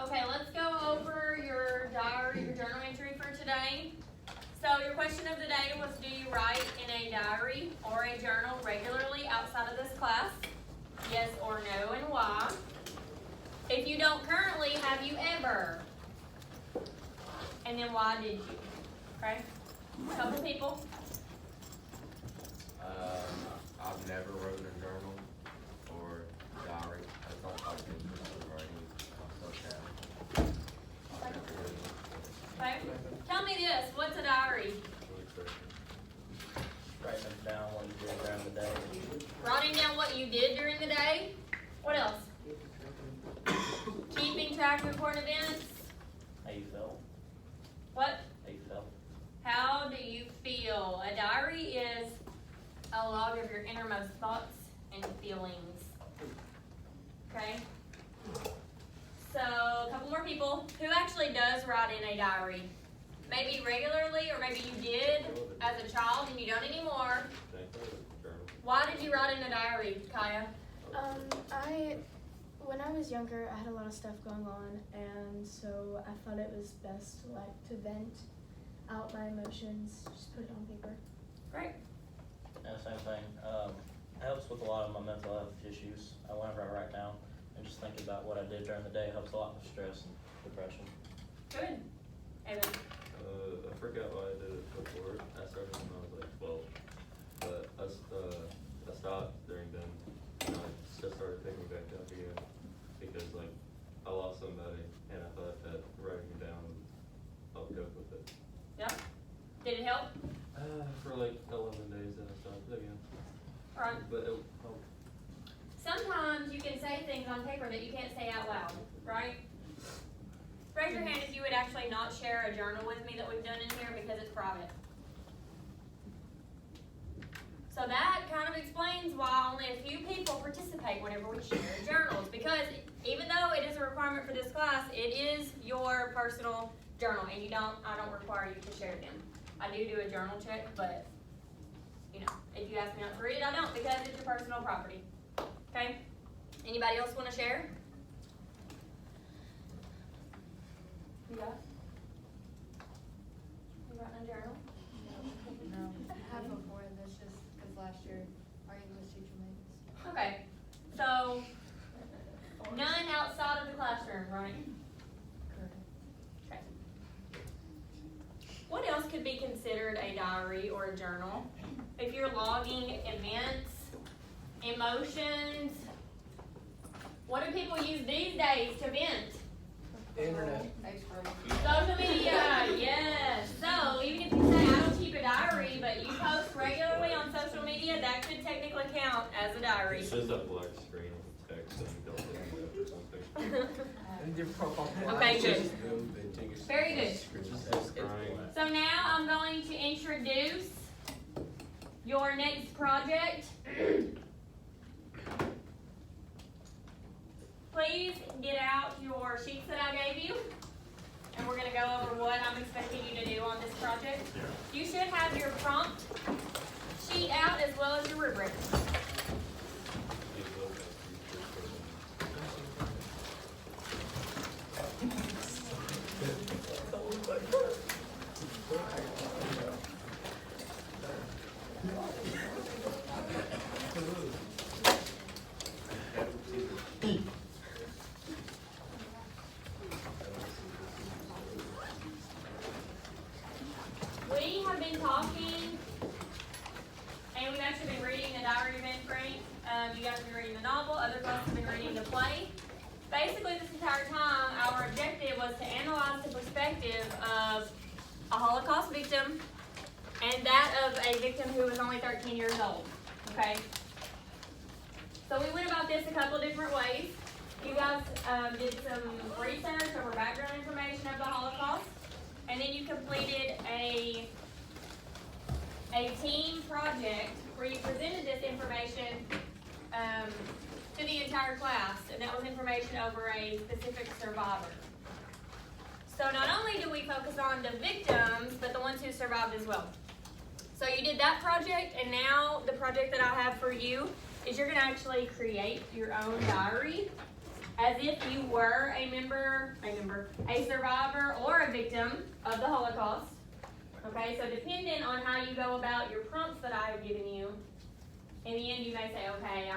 Okay, let's go over your diary, your journal entry for today. So your question of the day was, do you write in a diary or a journal regularly outside of this class? Yes or no, and why? If you don't currently, have you ever? And then why did you? Okay, a couple people. I've never wrote in a journal or diary. I thought I was interested in writing my stuff down. Okay, tell me this, what's a diary? Writing down what you did during the day. Writing down what you did during the day. What else? Keeping track of important events. How you felt? What? How you felt? How do you feel? A diary is a log of your innermost thoughts and feelings. Okay? So, a couple more people. Who actually does write in a diary? Maybe regularly, or maybe you did as a child and you don't anymore. Why did you write in a diary, Kaya? When I was younger, I had a lot of stuff going on, and so I thought it was best to vent out my emotions, just put it on paper. Great. Yeah, same thing. Helps with a lot of my mental health issues. Whenever I write down and just think about what I did during the day, helps a lot with stress and depression. Good. Evan? I forgot why I did it before. I started when I was like 12, but I stopped during then, and I just started picking back up again because like I lost somebody, and I thought that writing it down would help cope with it. Yeah. Did it help? For like 11 days, then I stopped again. Right. But it helped. Sometimes you can say things on paper that you can't say out loud, right? Raise your hand if you would actually not share a journal with me that we've done in here because it's private. So that kind of explains why only a few people participate whenever we share journals, because even though it is a requirement for this class, it is your personal journal, and I don't require you to share them. I do a journal check, but you know, if you ask me not to read it, I don't, because it's your personal property. Okay? Anybody else want to share? You got? You got a journal? No, I have before, and that's just because last year our English teacher made us. Okay. So, none outside of the classroom, right? Okay. What else could be considered a diary or a journal? If you're logging events, emotions, what do people use these days to vent? Internet. Social media, yes. So even if you say I don't keep a diary, but you post regularly on social media, that could technically count as a diary. It's just a black screen with text and don't look at it or something. Okay, good. Very good. Crying. So now I'm going to introduce your next project. Please get out your sheets that I gave you, and we're going to go over what I'm expecting you to do on this project. You should have your prompt sheet out as well as your rubric. We have been talking, and we've actually been reading the diary of Anne Frank. You guys have been reading the novel, other folks have been reading the play. Basically, this entire time, our objective was to analyze the perspective of a Holocaust victim and that of a victim who was only 13 years old. Okay? So we went about this a couple different ways. You guys did some research over background information of the Holocaust, and then you completed a team project where you presented this information to the entire class, and that was information over a specific survivor. So not only do we focus on the victims, but the ones who survived as well. So you did that project, and now the project that I have for you is you're going to actually create your own diary. as if you were a survivor or a victim of the Holocaust. Okay, so depending on how you go about your prompts that I have given you, in the end you may say, okay,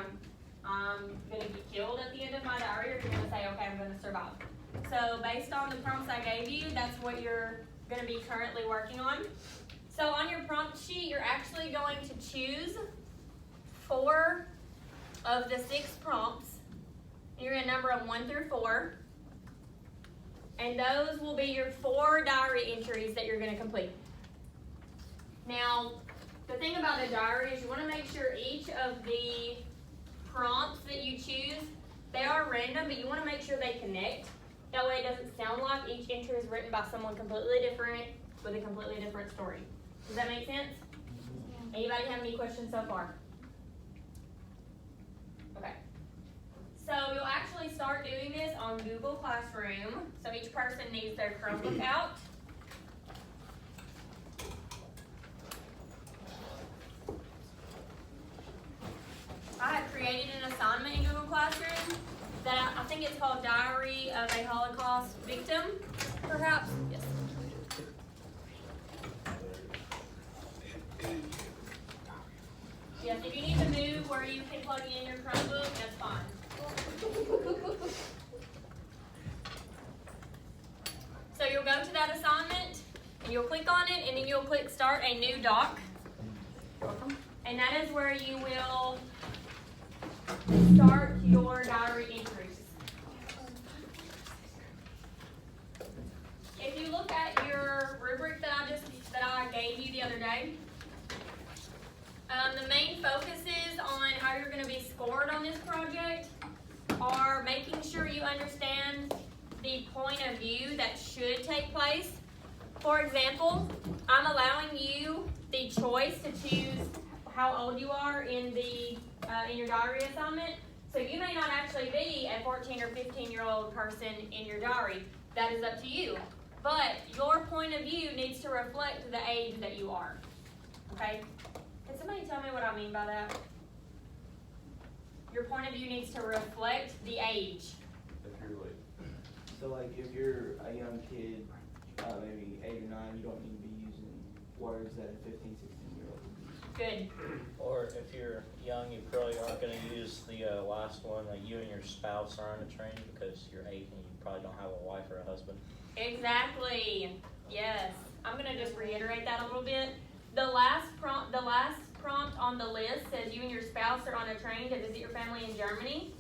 I'm gonna be killed at the end of my diary, or you're gonna say, okay, I'm gonna survive. So based on the prompts I gave you, that's what you're gonna be currently working on. So on your prompt sheet, you're actually going to choose 4 of the 6 prompts. You're gonna number them 1 through 4. And those will be your 4 diary entries that you're gonna complete. Now, the thing about a diary is you wanna make sure each of the prompts that you choose, they are random, but you wanna make sure they connect. That way it doesn't sound like each entry is written by someone completely different with a completely different story. Does that make sense? Anybody have any questions so far? Okay. So you'll actually start doing this on Google Classroom. So each person needs their Chromebook out. I have created an assignment in Google Classroom that I think it's called Diary of a Holocaust Victim, perhaps? Yes. Yes, if you need to move where you can plug in your Chromebook, that's fine. So you'll go to that assignment, and you'll click on it, and then you'll click Start a New Doc. And that is where you will start your diary entries. If you look at your rubric that I gave you the other day, the main focuses on how you're going to be scored on this project are making sure you understand the point of view that should take place. For example, I'm allowing you the choice to choose how old you are in your diary assignment. So you may not actually be a 14 or 15-year-old person in your diary. That is up to you. But your point of view needs to reflect the age that you are. Okay? Can somebody tell me what I mean by that? Your point of view needs to reflect the age. If you're like, So like if you're a young kid, maybe 8 or 9, you don't need to be using words that a 15, 16-year-old would use. Good. Or if you're young, you probably aren't gonna use the last one, like you and your spouse are on a train because you're 8 and you probably don't have a wife or a husband. Exactly. Yes. I'm gonna just reiterate that a little bit. The last prompt on the list says you and your spouse are on a train to visit your family in Germany.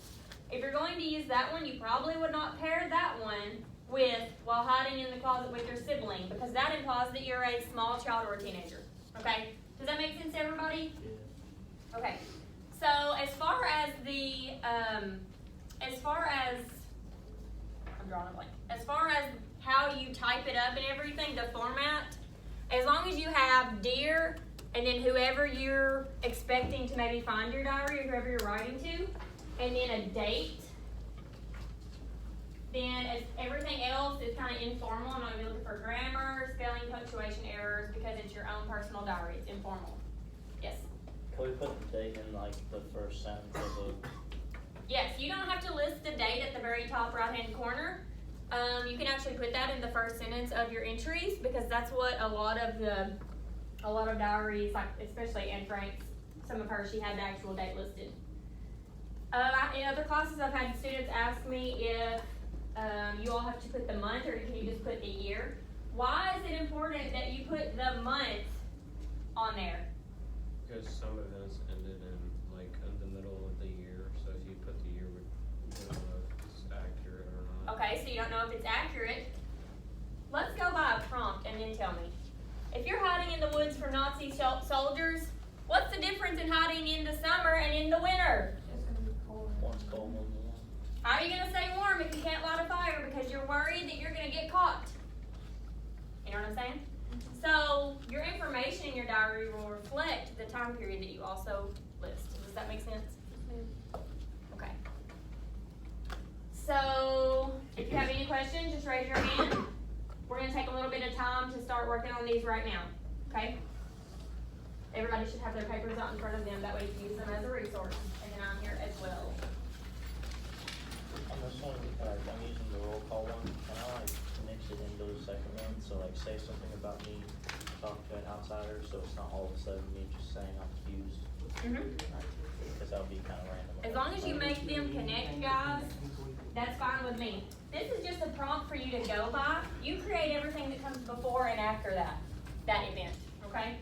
If you're going to use that one, you probably would not pair that one with while hiding in the closet with your sibling, because that implies that you're a small child or a teenager. Okay? Does that make sense to everybody? Yeah. Okay. So as far as I'm drawing a blank. As far as how you type it up and everything, the format, as long as you have dear and then whoever you're expecting to maybe find your diary or whoever you're writing to, and then a date, then everything else is kind of informal. I'm not going to be looking for grammar, spelling, punctuation errors because it's your own personal diary. It's informal. Yes? Can we put the date in like the first sentence of the? Yes, you don't have to list the date at the very top right-hand corner. You can actually put that in the first sentence of your entries because that's what a lot of diaries, like especially Anne Frank's, some of her, she had the actual date listed. In other classes, I've had students ask me if you all have to put the month or can you just put the year. Why is it important that you put the month on there? Because some events ended in like in the middle of the year, so if you put the year, we don't know if it's accurate or not. Okay, so you don't know if it's accurate. Let's go by a prompt and then tell me. If you're hiding in the woods from Nazi soldiers, what's the difference in hiding in the summer and in the winter? It's gonna be cold. One's cold, one's warm. How are you going to stay warm if you can't light a fire because you're worried that you're going to get caught? You know what I'm saying? So your information in your diary will reflect the time period that you also list. Does that make sense? Okay. So if you have any questions, just raise your hand. We're going to take a little bit of time to start working on these right now. Okay? Everybody should have their papers out in front of them. That way you can use them as a resource. And then I'm here as well. On this one, outsiders, so it's not all of a sudden me just saying I'm accused, because that would be kinda random. As long as you make them connect, guys, that's fine with me. This is just a prompt for you to go by. You create everything that comes before and after that event, okay?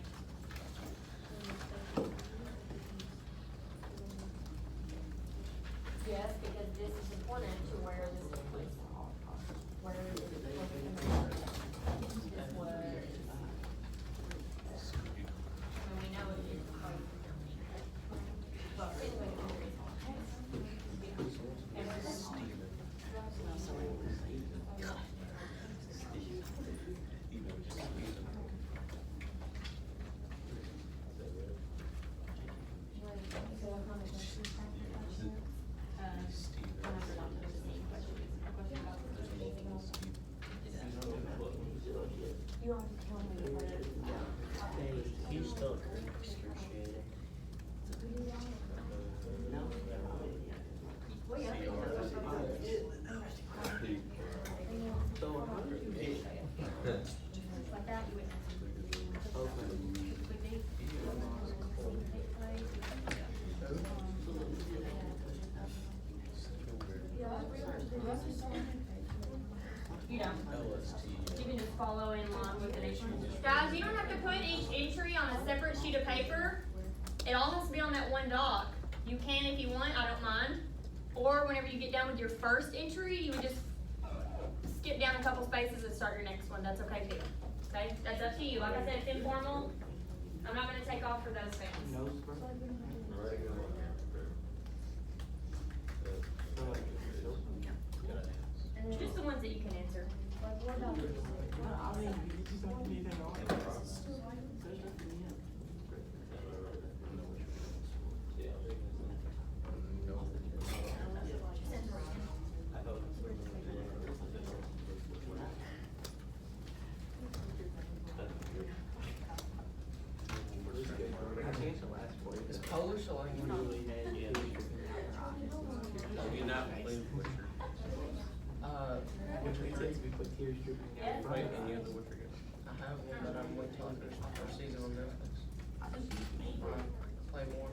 Yes, because this is important to where this took place. Where this was. And we know it is close to filming. Well, anyway, He's still excruciating. like that, you would. You don't. You can just follow in line with the nation. Guys, you don't have to put each entry on a separate sheet of paper. It all has to be on that one doc. You can if you want, I don't mind. Or whenever you get done with your first entry, you would just skip down a couple spaces and start your next one. That's okay too. Okay? That's up to you. Like I said, it's informal. I'm not gonna take off for those fans. No spray? Just the ones that you can answer. Like, what about this? I mean, you just don't need that on. Is Polish a language? Which we takes, we put tears dripping down. I have one, but I'm waiting till after our season on Netflix. Play more.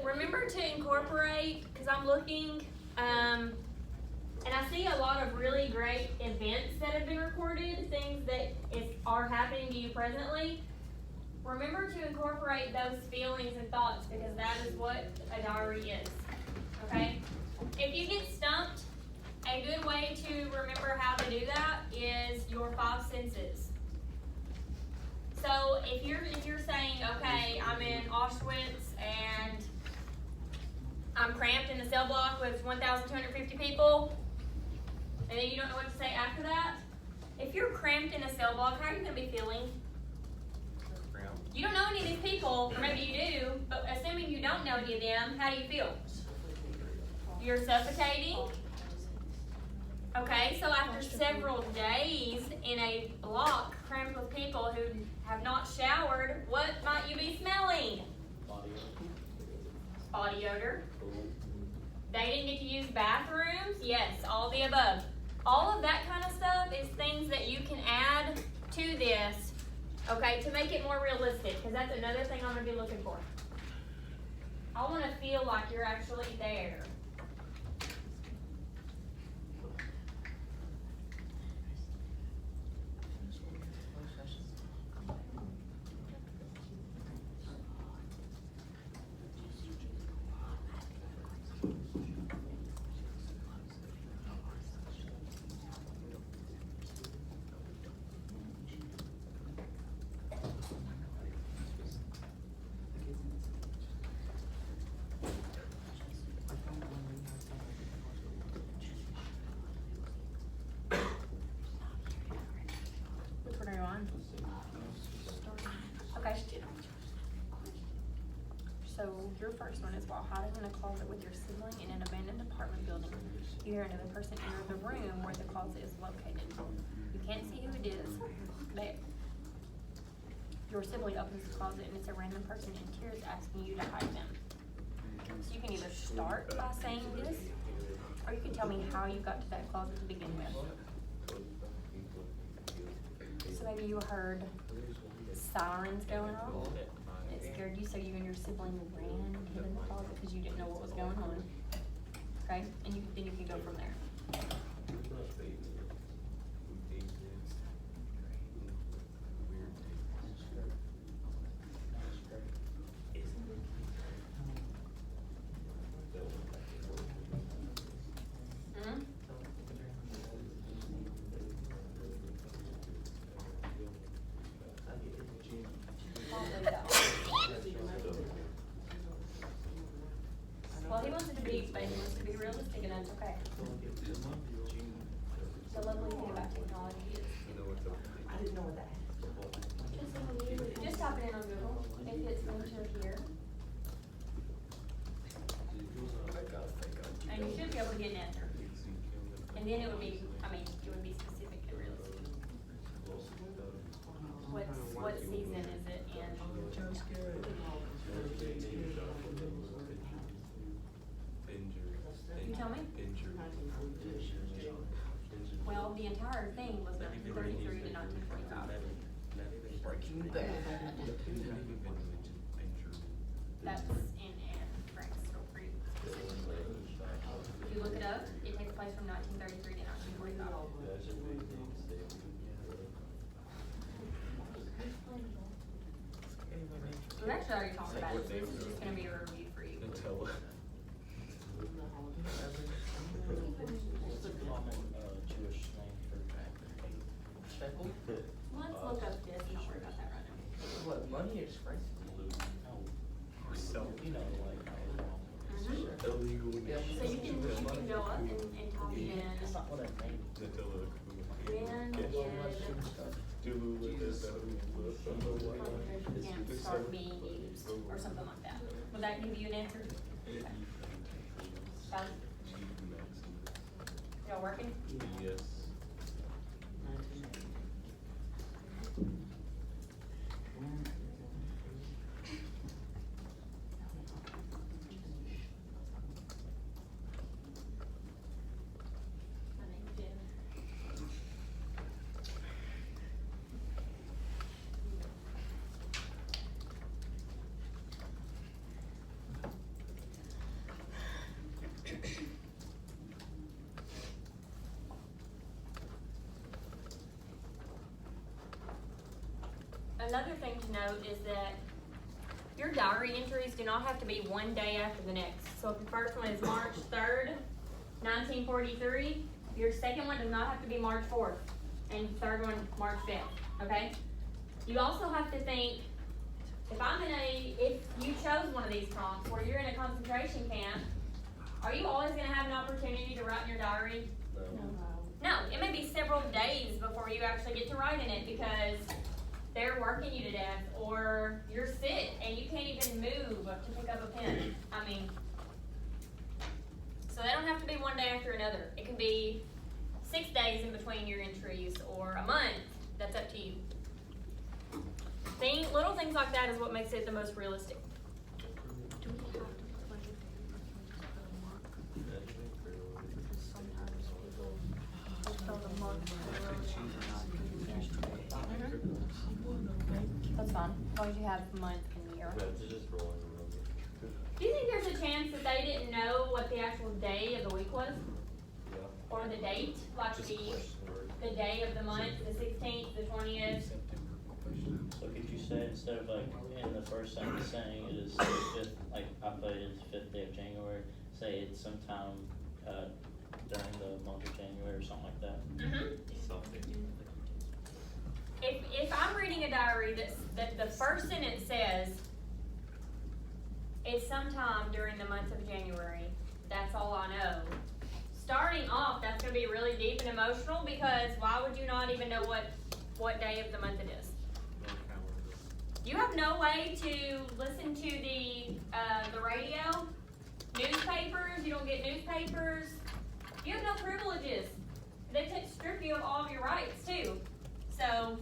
Remember to incorporate, because I'm looking, and I see a lot of really great events that have been recorded, things that are happening to you presently. Remember to incorporate those feelings and thoughts, because that is what a diary is, okay? If you get stumped, a good way to remember how to do that is your 5 senses. So if you're saying, okay, I'm in Auschwitz and I'm cramped in a cell block with 1,250 people, and then you don't know what to say after that. If you're cramped in a cell block, how are you gonna be feeling? You don't know any of these people, or maybe you do, but assuming you don't know any of them, how do you feel? You're suffocating. Okay, so after several days in a block crammed with people who have not showered, what might you be smelling? Body odor. They didn't get to use bathrooms? Yes, all the above. All of that kind of stuff is things that you can add to this, okay, to make it more realistic, because that's another thing I'm going to be looking for. I want to feel like you're actually there. Which one are you on? Okay. So your first one is while hiding in a closet with your sibling in an abandoned apartment building, you hear another person enter the room where the closet is located. You can't see who it is, but your sibling opens the closet and it's a random person in tears asking you to hide them. So you can either start by saying this, or you can tell me how you got to that closet to begin with. So maybe you heard sirens going off. It scared you, so you and your sibling ran and hid in the closet because you didn't know what was going on. Okay, and then you can go from there. Mhm. Probably that one. Well, he wants it to be, but he wants to be realistic, and that's okay. The lovely thing about technology is just type it in on Google, if it's winter here. And you should be able to get an answer. And then it would be, it would be specific and realistic. What season is it in? You tell me? Well, the entire thing was 1933 to 1945. Breaking Bad. That's in Anne Frank's story. If you look it up, it takes place from 1933 to 1945. We've actually already talked about it, so this is just gonna be a review for you. What's a common Jewish name for shekel? Let's look up this and not worry about that right now. What, money or scratch? No. You know, like, Illegal. Yeah. So you can go up and copy in that's not what I meant. when did camps start being used, or something like that. Would that give you an answer? Okay. Y'all working? Yes. My name's Jen. Another thing to note is that your diary entries do not have to be one day after the next. So if the first one is March 3rd, 1943, your second one does not have to be March 4th, and the third one March 5th, okay? You also have to think, if you chose one of these prompts where you're in a concentration camp, are you always gonna have an opportunity to write in your diary? No, it may be several days before you actually get to write in it because they're working you to death, or you're sick and you can't even move to pick up a pen. So they don't have to be one day after another. It can be 6 days in between your entries, or a month. That's up to you. Little things like that is what makes it the most realistic. That's fine, as long as you have month and year. That's just rolling around. Do you think there's a chance that they didn't know what the actual day of the week was? Yeah. Or the date, like Just a question mark. the day of the month, the 16th, the 20th? So could you say, instead of like, in the first sentence saying it is the 5th, like, I put it as the 5th day of January, say it's sometime, during the month of January or something like that? Mm-hmm. Something. If I'm reading a diary that the first sentence says, it's sometime during the month of January, that's all I know. Starting off, that's gonna be really deep and emotional, because why would you not even know what day of the month it is? You have no way to listen to the radio, newspapers, you don't get newspapers. You have no privileges. They strip you of all of your rights too. So,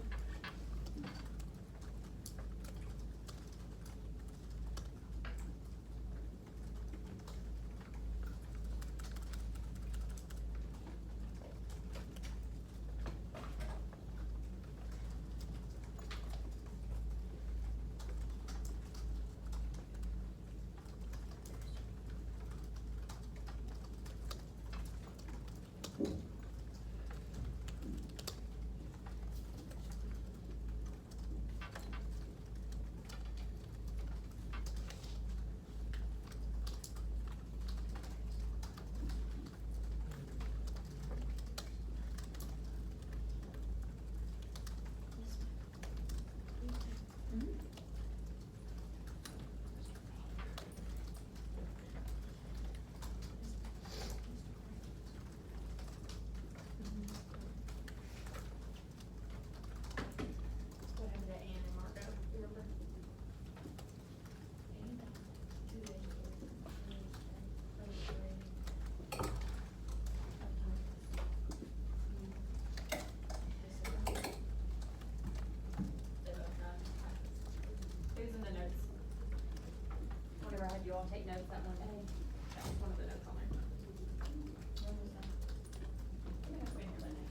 y'all take notes that one day. That was one of the notes on there. When was that? I think that's been here that day.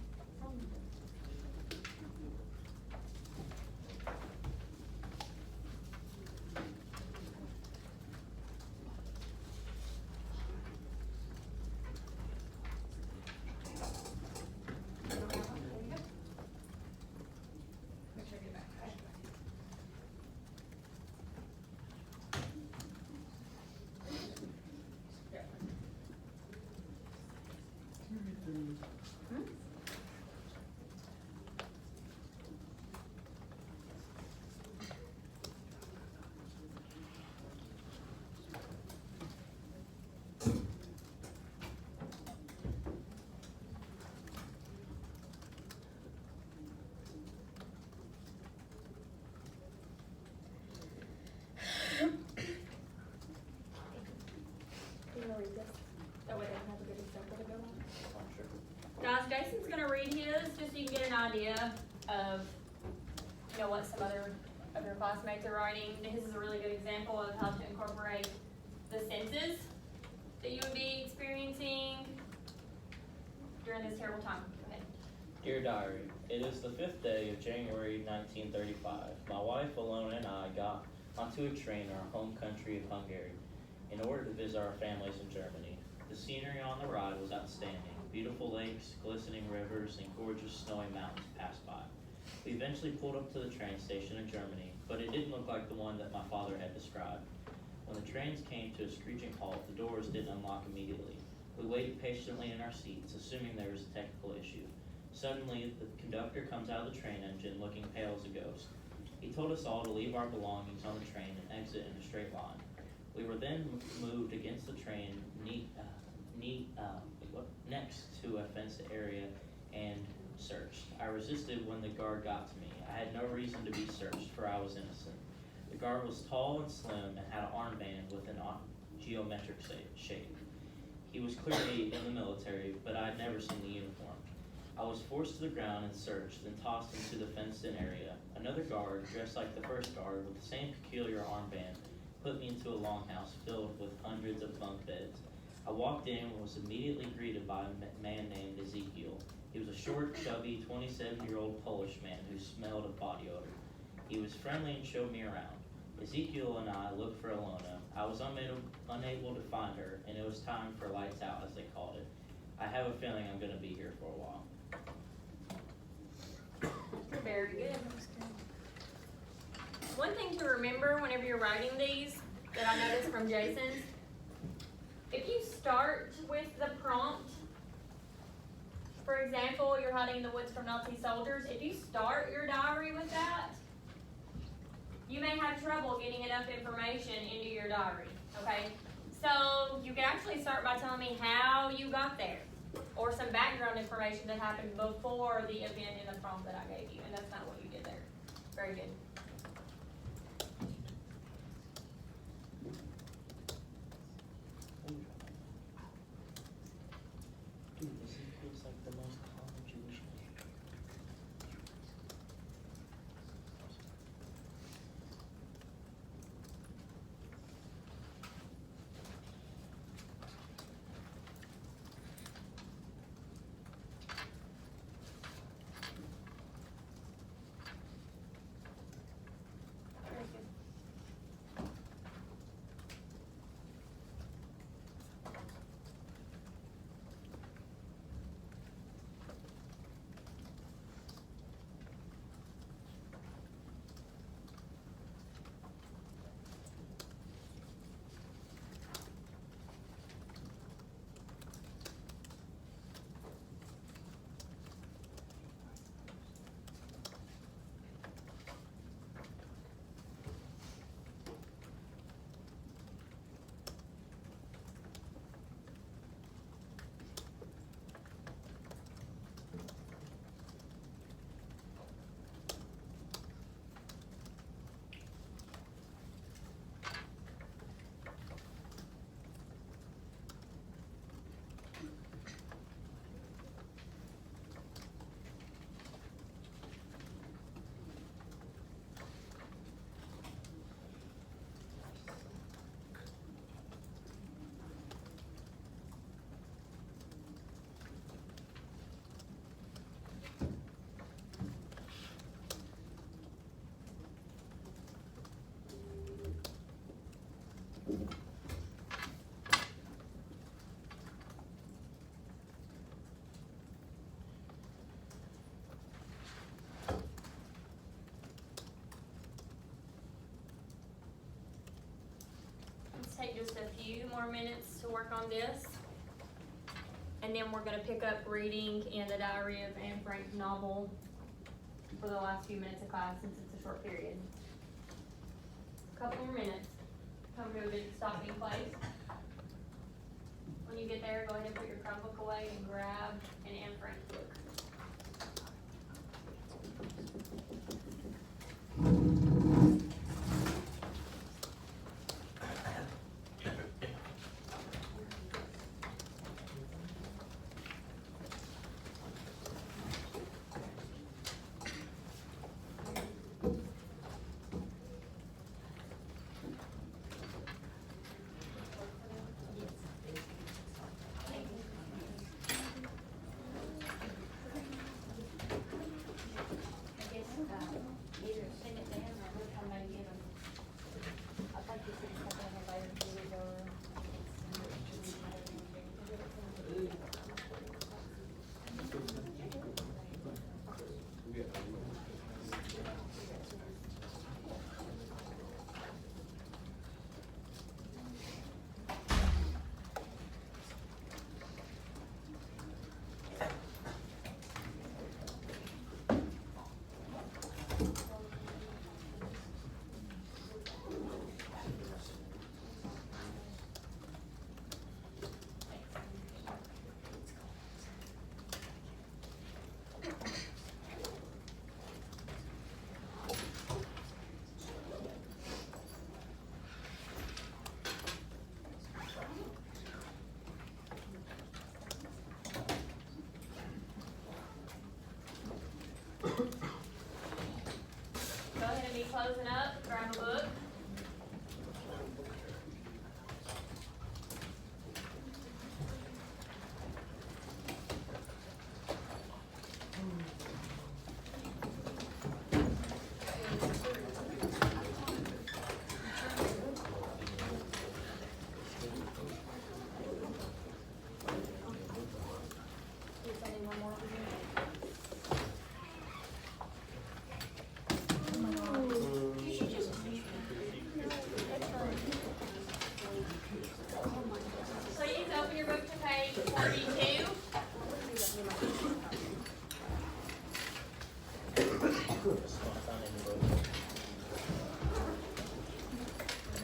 Make sure I get back. You wanna read this? That way I have a good example to go on. I'm sure. Guys, Jason's gonna read his, just so you can get an idea of, you know, what some other of your classmates are writing. His is a really good example of how to incorporate the senses that you would be experiencing during this terrible time. Go ahead. Dear Diary, it is the 5th day of January 1935. My wife, Alona, and I got onto a train in our home country of Hungary in order to visit our families in Germany. The scenery on the ride was outstanding. Beautiful lakes, glistening rivers, and gorgeous snowy mountains passed by. We eventually pulled up to the train station in Germany, but it didn't look like the one that my father had described. When the trains came to a screeching halt, the doors didn't unlock immediately. We waited patiently in our seats, assuming there was a technical issue. Suddenly, the conductor comes out of the train engine looking pale as a ghost. He told us all to leave our belongings on the train and exit in a straight line. We were then moved against the train next to a fenced area and searched. I resisted when the guard got to me. I had no reason to be searched, for I was innocent. The guard was tall and slim and had an armband with an geometric shape. He was clearly in the military, but I had never seen the uniform. I was forced to the ground and searched, then tossed into the fenced-in area. Another guard, dressed like the first guard with the same peculiar armband, put me into a longhouse filled with hundreds of bunk beds. I walked in and was immediately greeted by a man named Ezekiel. He was a short, chubby, 27-year-old Polish man who smelled of body odor. He was friendly and showed me around. Ezekiel and I looked for Alona. I was unable to find her, and it was time for lights out, as they called it. I have a feeling I'm going to be here for a while. Very good. One thing to remember whenever you're writing these that I noticed from Jason's, if you start with the prompt, for example, you're hiding in the woods from Nazi soldiers, if you start your diary with that, you may have trouble getting enough information into your diary, okay? So you can actually start by telling me how you got there, or some background information that happened before the event in the prompt that I gave you, and that's not what you did there. Very good. Dude, Ezekiel's like the most common Jewish name. just a few more minutes to work on this. And then we're gonna pick up reading in the Diary of Anne Frank's novel for the last few minutes of class, since it's a short period. Couple more minutes. Come to a good stopping place. When you get there, go ahead and put your Chromebook away and grab an Anne Frank book. Either send it to him or we'll come back and get him. I'd like to see something on the later videos or. Go ahead and be closing up, grab a book. Is anyone more? Please open your book to page 42.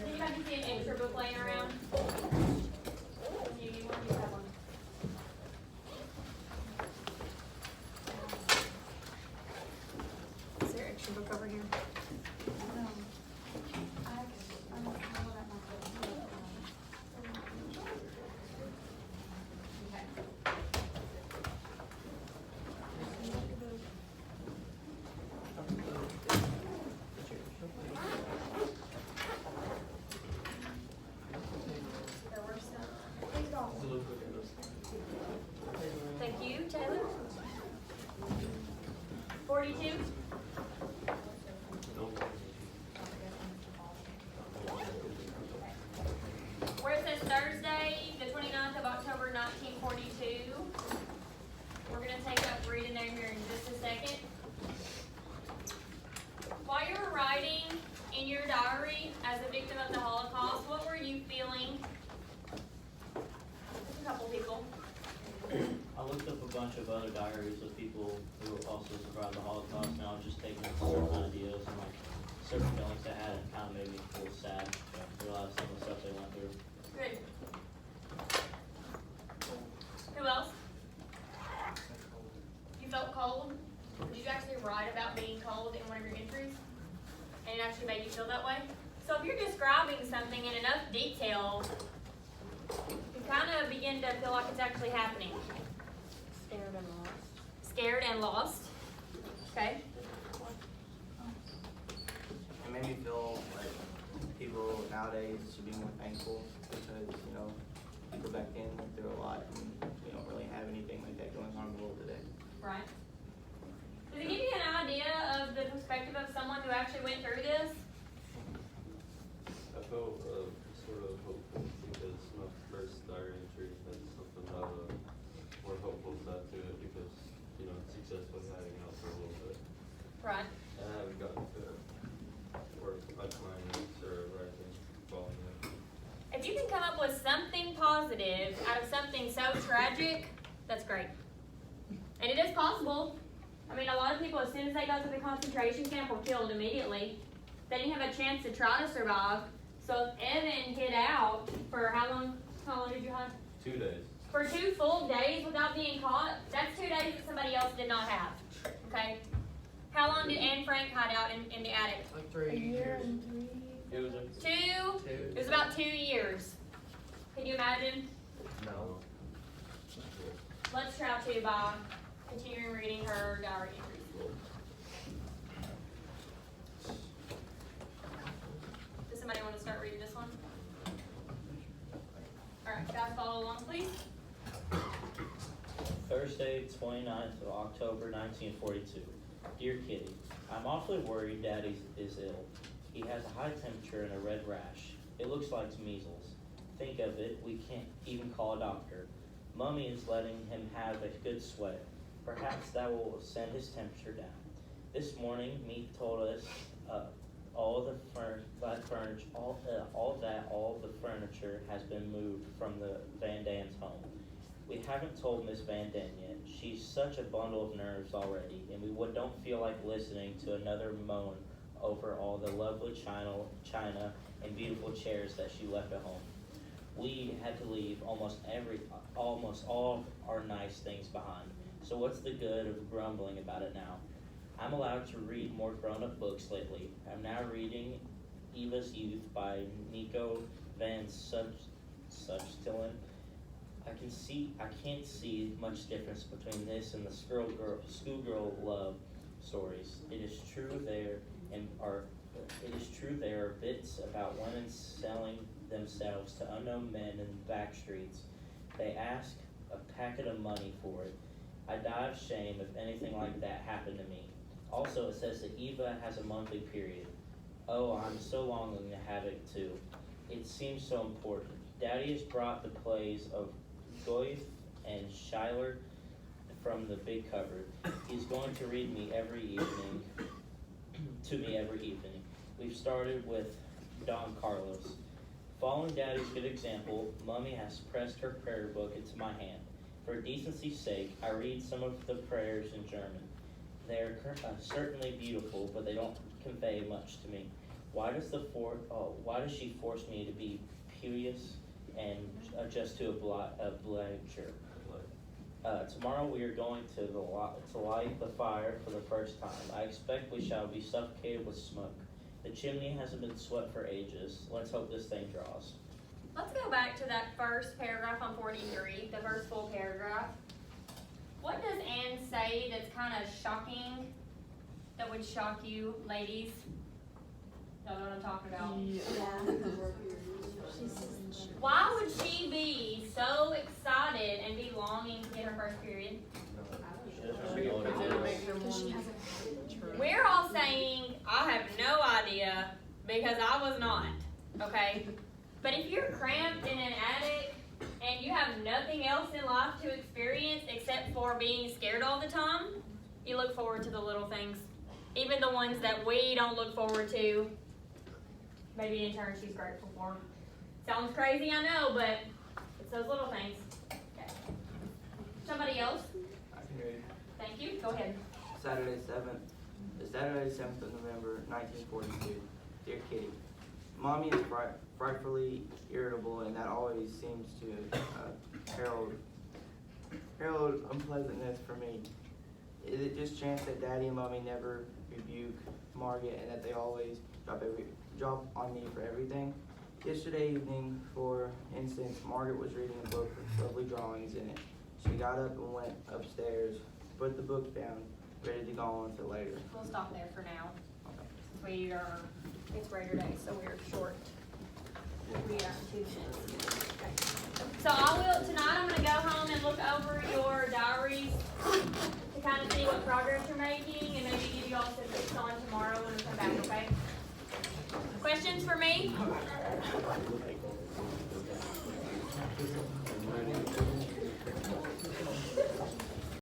Anybody see an extra book laying around? You need one, you have one. Is there extra book over here? There were some. Thank you, Taylor. 42. Where it says Thursday, the 29th of October, 1942. We're gonna take up reading there here in just a second. While you were writing in your diary as a victim of the Holocaust, what were you feeling? Just a couple people. I looked up a bunch of other diaries of people who also survived the Holocaust, and I was just taking certain ideas and like certain feelings they had, and kind of made me feel sad to realize some of the stuff they went through. Good. Who else? You felt cold? Did you actually write about being cold in one of your entries? And it actually made you feel that way? So if you're describing something in enough detail, you kind of begin to feel like it's actually happening. Scared and lost. Scared and lost. Okay. It made me feel like people nowadays should be more thankful because, you know, people back then went through a lot and we don't really have anything like that going on in the world today. Right. Does it give you an idea of the perspective of someone who actually went through this? I felt sort of hopeful because my first diary entry had something of a more hopeful side to it because, you know, successfully hiding out for a little bit. Right. And I haven't gotten to work like mine or writing, falling in. If you can positive out of something so tragic, that's great. And it is possible. I mean, a lot of people, as soon as they go to the concentration camp, were killed immediately. They didn't have a chance to try to survive. So if Evan hid out for how long did you hide? 2 days. For 2 full days without being caught, that's 2 days that somebody else did not have. Okay? How long did Anne Frank hide out in the attic? Like A 3 year years. and 3. It was a 2? It was about 2 years. Can you imagine? No. Let's try to by continuing reading her diary entries. Does somebody want to start reading this one? Alright, guys, follow along, please. Thursday, 29th of October, 1942. Dear Kitty, I'm awfully worried Daddy is ill. He has a high temperature and a red rash. It looks like measles. Think of it, we can't even call a doctor. Mummy is letting him have a good sweat. Perhaps that will send his temperature down. This morning, Meek told us all the furniture has been moved from the Van Dan's home. We haven't told Miss Van Dan yet. She's such a bundle of nerves already, and we don't feel like listening to another moan over all the lovely china and beautiful chairs that she left at home. We had to leave almost all our nice things behind. So what's the good of grumbling about it now? I'm allowed to read more grown-up books lately. I'm now reading Eva's Youth by Nico van Substelen. I can't see much difference between this and the schoolgirl love stories. It is true there are bits about women selling themselves to unknown men in the back streets. They ask a packet of money for it. I die of shame if anything like that happened to me. Also, it says that Eva has a monthly period. Oh, I'm so longing to have it too. It seems so important. Daddy has brought the plays of Goethe and Schiller from the big cupboard. He's going to read me every evening. We've started with Don Carlos. Following Daddy's good example, Mummy has pressed her prayer book into my hand. For decency's sake, I read some of the prayers in German. They are certainly beautiful, but they don't convey much to me. Why does she force me to be pious and just to oblige her? Tomorrow we are going to light the fire for the first time. I expect we shall be suffocated with smoke. The chimney hasn't been swept for ages. Let's hope this thing draws. Let's go back to that first paragraph on 43, the first full paragraph. What does Anne say that's kind of shocking, that would shock you, ladies? Y'all know what I'm talking about? Why would she be so excited and be longing to get her first period? We're all saying, I have no idea, because I was not, okay? But if you're cramped in an attic and you have nothing else in life to experience except for being scared all the time, you look forward to the little things. Even the ones that we don't look forward to, maybe in turn she's grateful for. Sounds crazy, I know, but it's those little things. Okay. Somebody else? I can read. Thank you. Go ahead. Saturday 7th of November, 1942. Dear Kitty, Mommy is frightfully irritable, and that always seems to herald unpleasantness for me. Is it just chance that Daddy and Mommy never rebuke Margaret, and that they always drop on me for everything? Yesterday evening, for instance, Margaret was reading a book with lovely drawings in it. She got up and went upstairs, put the book down, ready to go on with it later. We'll stop there for now. Okay. It's Raider Day, so we're short. We are 2 minutes. Okay. So tonight I'm going to go home and look over your diaries to kind of see what progress you're making, and maybe give you all some tips on tomorrow when we come back, okay? Questions for me?